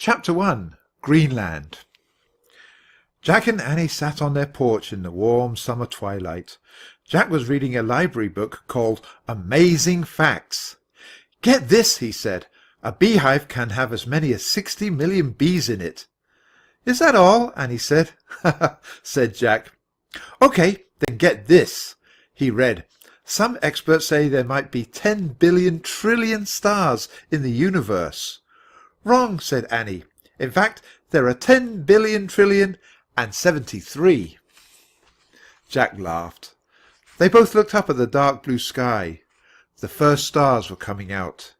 Chapter 1. Greenland. Jack and Annie sat on their porch in the warm summer twilight. Jack was reading a library book called Amazing Facts. "Get this," he said. "A beehive can have as many as 60 million bees in it." "Is that all?" Annie said. "Ha ha," said Jack. "Okay, then get this." He read, "Some experts say there might be 10 billion trillion stars in the universe." "Wrong," said Annie. "In fact, there are 10 billion trillion and 73. Jack laughed. They both looked up at the dark blue sky. The first stars were coming out.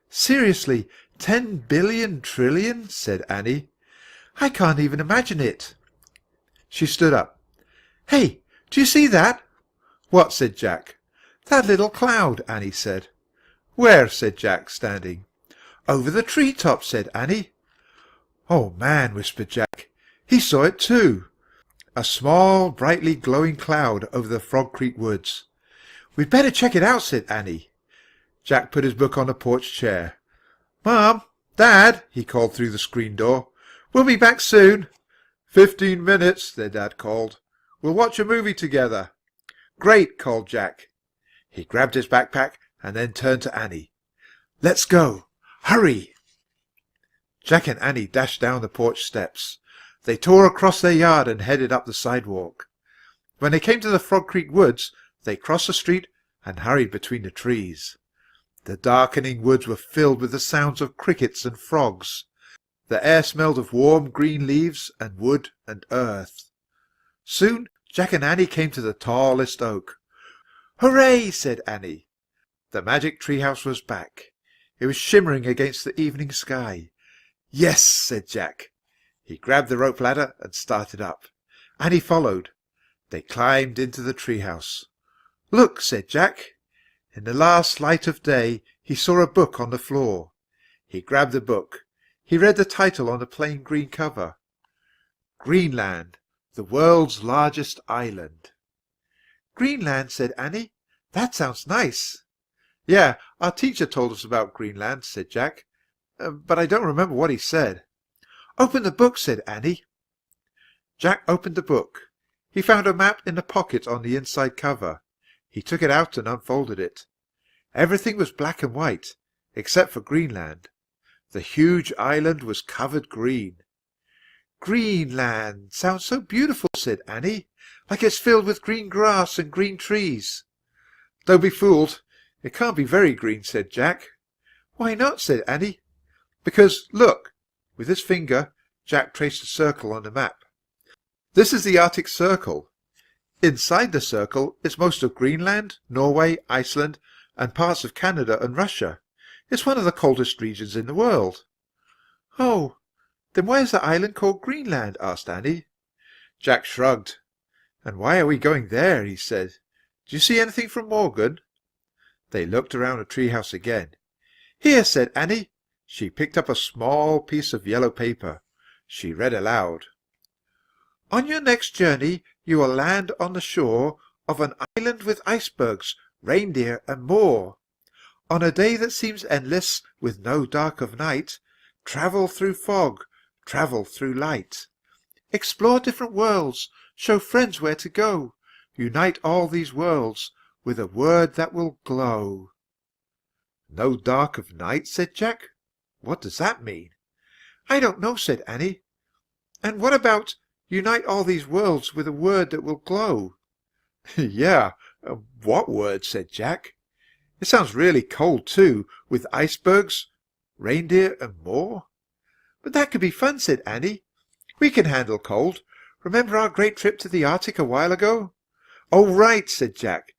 "Seriously, 10 billion trillion?" said Annie. "I can't even imagine it." She stood up. "Hey, do you see that?" "What?" said Jack. "That little cloud," Annie said. "Where?" said Jack, standing. "Over the tree-top," said Annie. "Oh, man," whispered Jack. He saw it too. A small, brightly glowing cloud over the Frog Creek woods. "We'd better check it out," said Annie. Jack put his book on the porch chair. "Mom! Dad!" he called through the screen door. "We'll be back soon." 15 minutes, their dad called. "We'll watch a movie together." "Great," called Jack. He grabbed his backpack and then turned to Annie. "Let's go. Hurry!" Jack and Annie dashed down the porch steps. They tore across their yard and headed up the sidewalk. When they came to the Frog Creek woods, they crossed the street and hurried between the trees. The darkening woods were filled with the sounds of crickets and frogs. The air smelled of warm green leaves and wood and earth. Soon Jack and Annie came to the tallest oak. "Hooray!" said Annie. The magic treehouse was back. It was shimmering against the evening sky. "Yes," said Jack. He grabbed the rope ladder and started up. Annie followed. They climbed into the treehouse. "Look," said Jack. In the last light of day he saw a book on the floor. He grabbed the book. He read the title on the plain green cover. "Greenland, the world's largest island." "Greenland," said Annie. "That sounds nice." "Yeah, our teacher told us about Greenland," said Jack. "But I don't remember what he said." "Open the book," said Annie. Jack opened the book. He found a map in the pocket on the inside cover. He took it out and unfolded it. Everything was black and white, except for Greenland. The huge island was covered green. "Greenland sounds so beautiful," said Annie, "like it's filled with green grass and green trees." "Don't be fooled. It can't be very green," said Jack. "Why not?" said Annie. "Because, look." With his finger, Jack traced a circle on the map. "This is the Arctic Circle. Inside the circle is most of Greenland, Norway, Iceland, and parts of Canada and Russia. It's one of the coldest regions in the world." "Oh, then why is the island called Greenland?" asked Annie. Jack shrugged. "And why are we going there?" he said. "Do you see anything from Morgan?" They looked around the treehouse again. "Here," said Annie. She picked up a small piece of yellow paper. She read aloud. "On your next journey you will land on the shore of an island with icebergs, reindeer, and more. On a day that seems endless, with no dark of night, travel through fog, travel through light. Explore different worlds, show friends where to go. Unite all these worlds with a word that will glow." "No dark of night?" said Jack. "What does that mean?" "I don't know," said Annie. "And what about unite all these worlds with a word that will glow?" "Yeah, what word?" said Jack. "It sounds really cold too, with icebergs, reindeer, and more." "But that could be fun," said Annie. "We can handle cold. Remember our great trip to the Arctic a while ago?" "Oh, right," said Jack.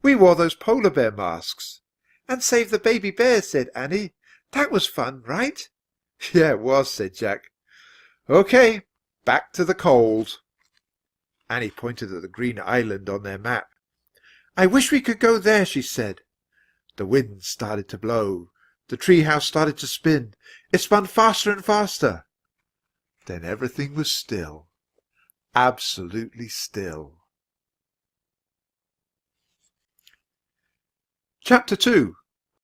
"We wore those polar bear masks." "And saved the baby bears," said Annie. "That was fun, right?" "Yeah, it was," said Jack. "Okay, back to the cold." Annie pointed at the green island on their map. "I wish we could go there," she said. The wind started to blow. The treehouse started to spin. It spun faster and faster. Then everything was still. Absolutely still. Chapter 2.